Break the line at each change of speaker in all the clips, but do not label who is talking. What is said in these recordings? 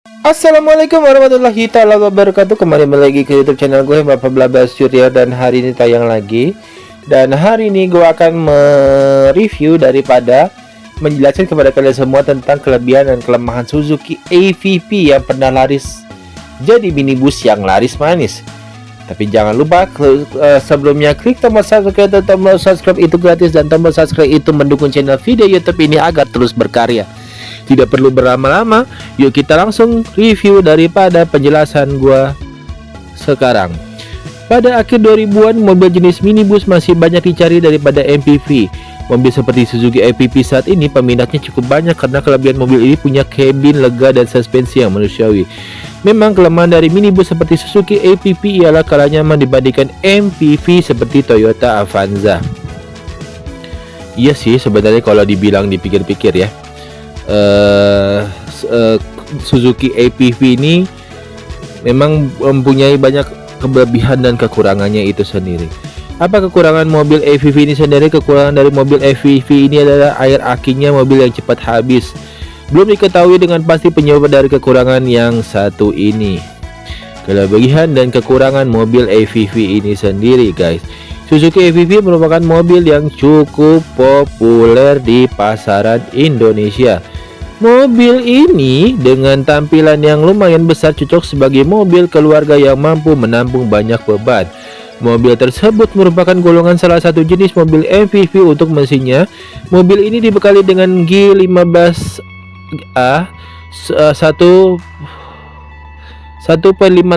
Assalamualaikum warahmatullahi taala wabarakatuh. Kembali lagi ke YouTube channel gue, Bapak Blabla Surya, dan hari ini tayang lagi. Dan hari ini gue akan mereview daripada menjelaskan kepada kalian semua tentang kelebihan dan kelemahan Suzuki AVP yang pernah laris jadi minibus yang laris manis. Tapi jangan lupa sebelumnya klik tombol subscribe. Tombol subscribe itu gratis dan tombol subscribe itu mendukung channel video YouTube ini agar terus berkarya. Tidak perlu berlama-lama, yuk kita langsung review daripada penjelasan gua sekarang. Pada akhir 2000-an, mobil jenis minibus masih banyak dicari daripada MPV. Mobil seperti Suzuki AVP saat ini peminatnya cukup banyak karena kelebihan mobil ini punya kabin lega dan suspensi yang manusiawi. Memang kelemahan dari minibus seperti Suzuki AVP ialah kalah nyaman dibandingkan MPV seperti Toyota Avanza. Iya sih, sebenarnya kalau dibilang dipikir-pikir ya, Suzuki AVP ini memang mempunyai banyak kelebihan dan kekurangannya itu sendiri. Apa kekurangan mobil AVP ini sendiri? Kekurangan dari mobil AVP ini adalah air akinya mobil yang cepat habis. Belum diketahui dengan pasti penyebab dari kekurangan yang satu ini. Kelebihan dan kekurangan mobil AVP ini sendiri, guys. Suzuki AVP merupakan mobil yang cukup populer di pasaran Indonesia. Mobil ini dengan tampilan yang lumayan besar cocok sebagai mobil keluarga yang mampu menampung banyak beban. Mobil tersebut merupakan golongan salah satu jenis mobil MPV untuk mesinnya. Mobil ini dibekali dengan G15A 1,5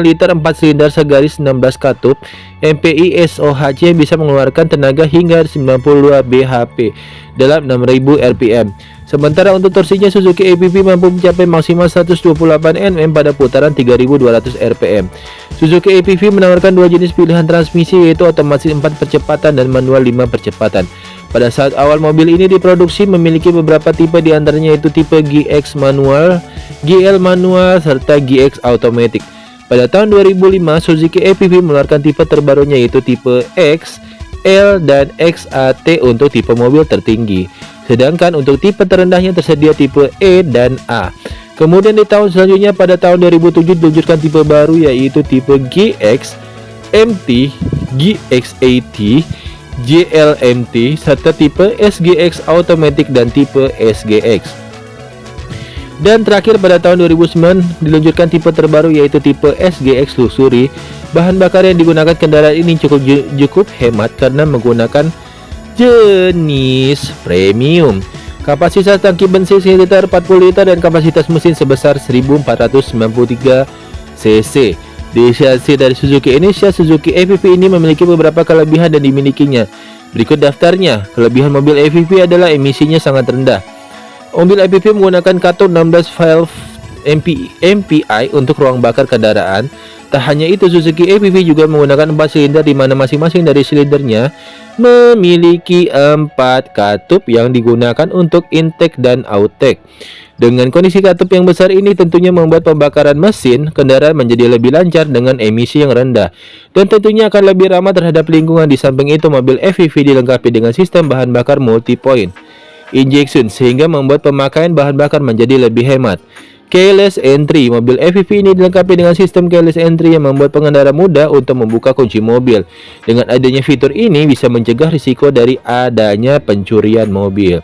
liter 4 silinder segaris 16 katup MPI SOHC yang bisa mengeluarkan tenaga hingga 92 bhp dalam 6000 rpm. Sementara untuk torsinya Suzuki AVP mampu mencapai maksimal 128 Nm pada putaran 3200 rpm. Suzuki AVP menawarkan dua jenis pilihan transmisi, yaitu otomatis 4 percepatan dan manual 5 percepatan. Pada saat awal mobil ini diproduksi memiliki beberapa tipe, diantaranya itu tipe GX manual, GL manual, serta GX automatic. Pada tahun 2005 Suzuki AVP mengeluarkan tipe terbarunya, yaitu tipe X, L, dan XAT untuk tipe mobil tertinggi. Sedangkan untuk tipe terendahnya tersedia tipe E dan A. Kemudian di tahun selanjutnya pada tahun 2007 diluncurkan tipe baru, yaitu tipe GX MT, GX80, GLMT, serta tipe SGX Automatic dan tipe SGX. Dan terakhir pada tahun 2009 diluncurkan tipe terbaru, yaitu tipe SGX Luxury. Bahan bakar yang digunakan kendaraan ini cukup hemat karena menggunakan jenis premium. Kapasitas tangki bensin sekitar 40 liter dan kapasitas mesin sebesar 1493 cc. Destinasi dari Suzuki Indonesia, Suzuki AVP ini memiliki beberapa kelebihan dan dimilikinya. Berikut daftarnya. Kelebihan mobil AVP adalah emisinya sangat rendah. Mobil AVP menggunakan katot 16 valve MPI untuk ruang bakar kendaraan. Tak hanya itu, Suzuki AVP juga menggunakan 4 silinder, di mana masing-masing dari silindernya memiliki 4 katup yang digunakan untuk intake dan outtake. Dengan kondisi katup yang besar ini tentunya membuat pembakaran mesin kendaraan menjadi lebih lancar dengan emisi yang rendah, dan tentunya akan lebih ramah terhadap lingkungan. Di samping itu, mobil AVP dilengkapi dengan sistem bahan bakar multi-point injection sehingga membuat pemakaian bahan bakar menjadi lebih hemat. Keyless entry. Mobil AVP ini dilengkapi dengan sistem keyless entry yang membuat pengendara mudah untuk membuka kunci mobil. Dengan adanya fitur ini bisa mencegah risiko dari adanya pencurian mobil.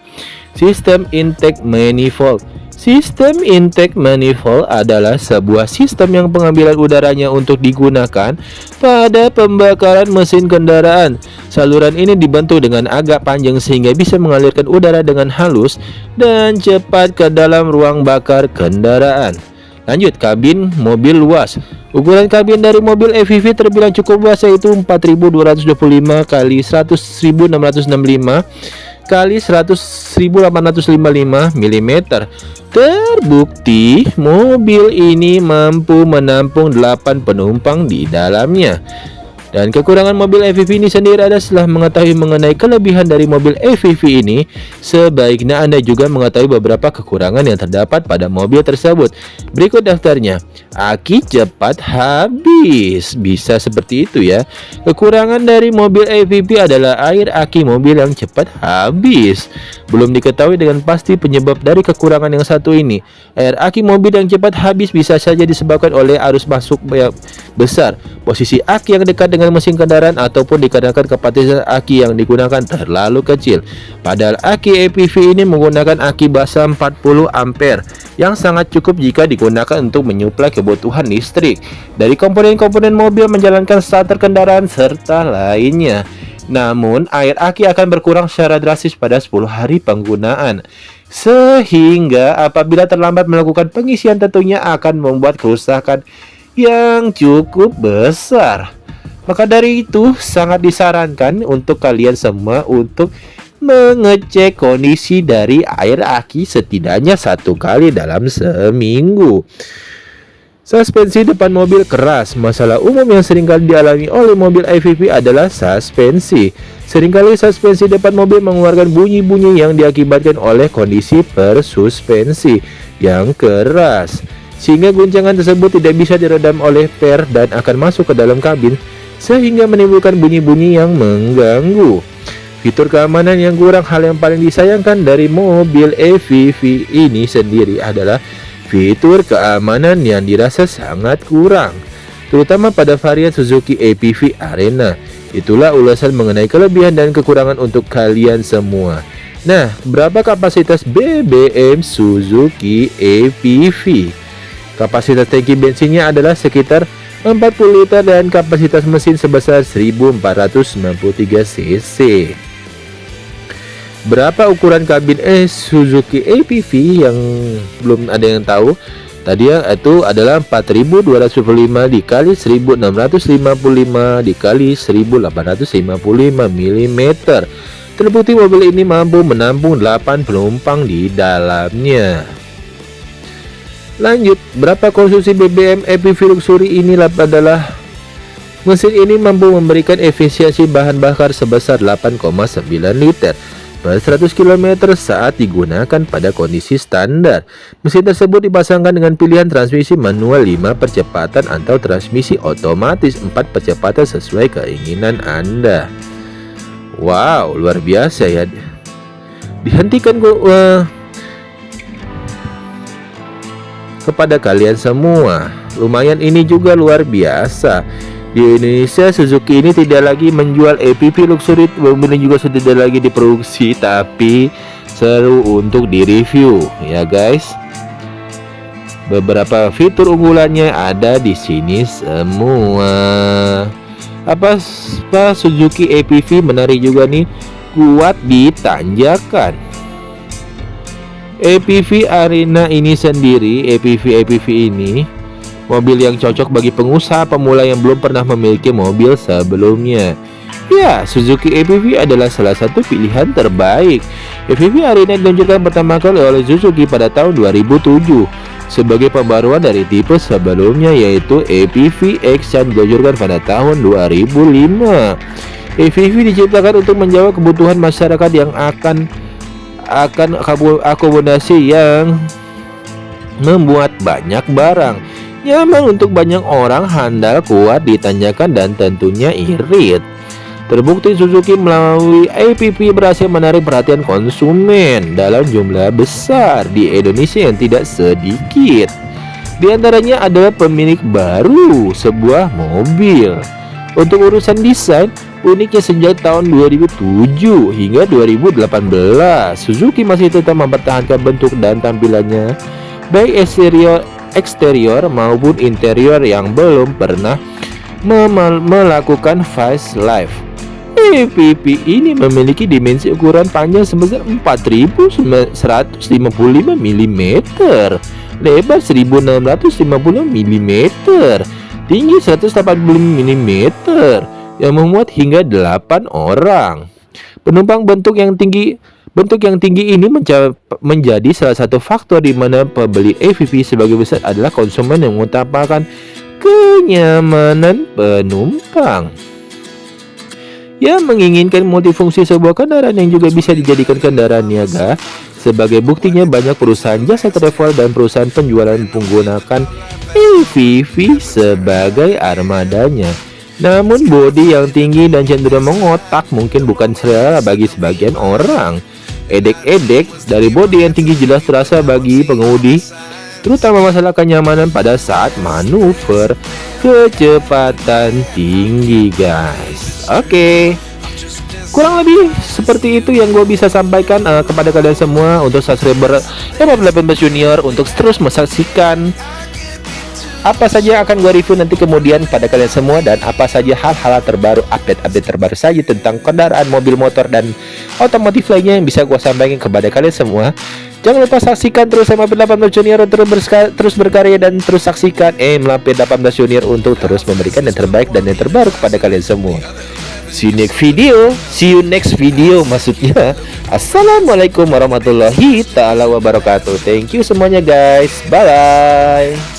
Sistem intake manifold. Sistem intake manifold adalah sebuah sistem yang pengambilan udaranya untuk digunakan pada pembakaran mesin kendaraan. Saluran ini dibentuk dengan agak panjang sehingga bisa mengalirkan udara dengan halus dan cepat ke dalam ruang bakar kendaraan. Lanjut, kabin mobil luas. Ukuran kabin dari mobil AVP terbilang cukup luas, yaitu 4225 x 1665 x 1855 mm. Terbukti mobil ini mampu menampung 8 penumpang di dalamnya. Dan kekurangan mobil AVP ini sendiri adalah setelah mengetahui mengenai kelebihan dari mobil AVP ini, sebaiknya Anda juga mengetahui beberapa kekurangan yang terdapat pada mobil tersebut. Berikut daftarnya. Aki cepat habis. habis. Bisa seperti itu ya. Kekurangan dari mobil EVP adalah air aki mobil yang cepat habis. Belum diketahui dengan pasti penyebab dari kekurangan yang satu ini. Air aki mobil yang cepat habis bisa saja disebabkan oleh arus masuk yang besar, posisi aki yang dekat dengan mesin kendaraan, ataupun dikarenakan kapasitas aki yang digunakan terlalu kecil. Padahal aki EVP ini menggunakan aki basa 40 ampere yang sangat cukup jika digunakan untuk menyuplai kebutuhan listrik dari komponen-komponen mobil, menjalankan starter kendaraan, serta lainnya. Namun, air aki akan berkurang secara drastis pada 10 hari penggunaan. Sehingga apabila terlambat melakukan pengisian tentunya akan membuat kerusakan yang cukup besar. Maka dari itu sangat disarankan untuk kalian semua untuk mengecek kondisi dari air aki setidaknya 1 kali dalam seminggu. Suspensi depan mobil keras. Masalah umum yang seringkali dialami oleh mobil EVP adalah suspensi. Seringkali suspensi depan mobil mengeluarkan bunyi-bunyi yang diakibatkan oleh kondisi persuspensi yang keras, sehingga guncangan tersebut tidak bisa diredam oleh per dan akan masuk ke dalam kabin, sehingga menimbulkan bunyi-bunyi yang mengganggu. Fitur keamanan yang kurang. Hal yang paling disayangkan dari mobil EVP ini sendiri adalah fitur keamanan yang dirasa sangat kurang, terutama pada varian Suzuki EVP Arena. Itulah ulasan mengenai kelebihan dan kekurangan untuk kalian semua. Nah, berapa kapasitas BBM Suzuki EVP? Kapasitas tangki bensinnya adalah sekitar 40 liter dan kapasitas mesin sebesar 1493 cc. Berapa ukuran kabin Suzuki EVP yang belum ada yang tahu? Tadi itu adalah 4225 dikali 1655 dikali 1855 mm. Terbukti mobil ini mampu menampung 8 penumpang di dalamnya. Lanjut, berapa konsumsi BBM EVP Luxury ini adalah mesin ini mampu memberikan efisiensi bahan bakar sebesar 8,9 liter per 100 km saat digunakan pada kondisi standar. Mesin tersebut dipasangkan dengan pilihan transmisi manual 5 percepatan atau transmisi otomatis 4 percepatan sesuai keinginan Anda. Wow, luar biasa ya. Dihentikan kepada kalian semua. Lumayan, ini juga luar biasa. Di Indonesia, Suzuki ini tidak lagi menjual EVP Luxury, mobil juga sudah tidak lagi diproduksi, tapi seru untuk direview ya guys. Beberapa fitur unggulannya ada di sini semua. Apa Suzuki EVP menarik juga nih, kuat di tanjakan. EVP Arena ini sendiri, EVP ini mobil yang cocok bagi pengusaha pemula yang belum pernah memiliki mobil sebelumnya. Ya, Suzuki EVP adalah salah satu pilihan terbaik. EVP Arena diluncurkan pertama kali oleh Suzuki pada tahun 2007 sebagai pembaruan dari tipe sebelumnya, yaitu EVP X yang diluncurkan pada tahun 2005. EVP diciptakan untuk menjawab kebutuhan masyarakat yang akan akomodasi yang membuat banyak barang, nyaman untuk banyak orang, handal, kuat di tanjakan, dan tentunya irit. Terbukti Suzuki melalui EVP berhasil menarik perhatian konsumen dalam jumlah besar di Indonesia yang tidak sedikit. Di antaranya adalah pemilik baru sebuah mobil. Untuk urusan desain, uniknya sejak tahun 2007 hingga 2018, Suzuki masih tetap mempertahankan bentuk dan tampilannya, baik eksterior maupun interior, yang belum pernah melakukan facelift. EVP ini memiliki dimensi ukuran panjang sebesar 4155 mm, lebar 1650 mm, tinggi 180 mm, yang memuat hingga 8 orang. Penumpang bentuk yang tinggi ini menjadi salah satu faktor di mana pembeli EVP sebagai besar adalah konsumen yang mengutamakan kenyamanan penumpang, yang menginginkan multifungsi sebuah kendaraan yang juga bisa dijadikan kendaraan niaga. Sebagai buktinya, banyak perusahaan jasa travel dan perusahaan penjualan menggunakan LVV sebagai armadanya. Namun bodi yang tinggi dan cenderung mengotak mungkin bukan selera bagi sebagian orang. Edek-edek dari bodi yang tinggi jelas terasa bagi pengemudi, terutama masalah kenyamanan pada saat manuver kecepatan tinggi, guys. Oke. Kurang lebih seperti itu yang gue bisa sampaikan kepada kalian semua untuk subscriber M18 Junior untuk terus menyaksikan apa saja akan gue review nanti kemudian pada kalian semua, dan apa saja hal-hal terbaru, update-update terbaru saja tentang kendaraan mobil motor dan otomotif lainnya yang bisa gue sampaikan kepada kalian semua. Jangan lupa saksikan terus M18 Junior untuk terus berkarya, dan terus saksikan M18 Junior untuk terus memberikan yang terbaik dan yang terbaru kepada kalian semua. See you next video maksudnya. Assalamualaikum warahmatullahi ta'ala wabarakatuh. Thank you semuanya guys. Bye bye.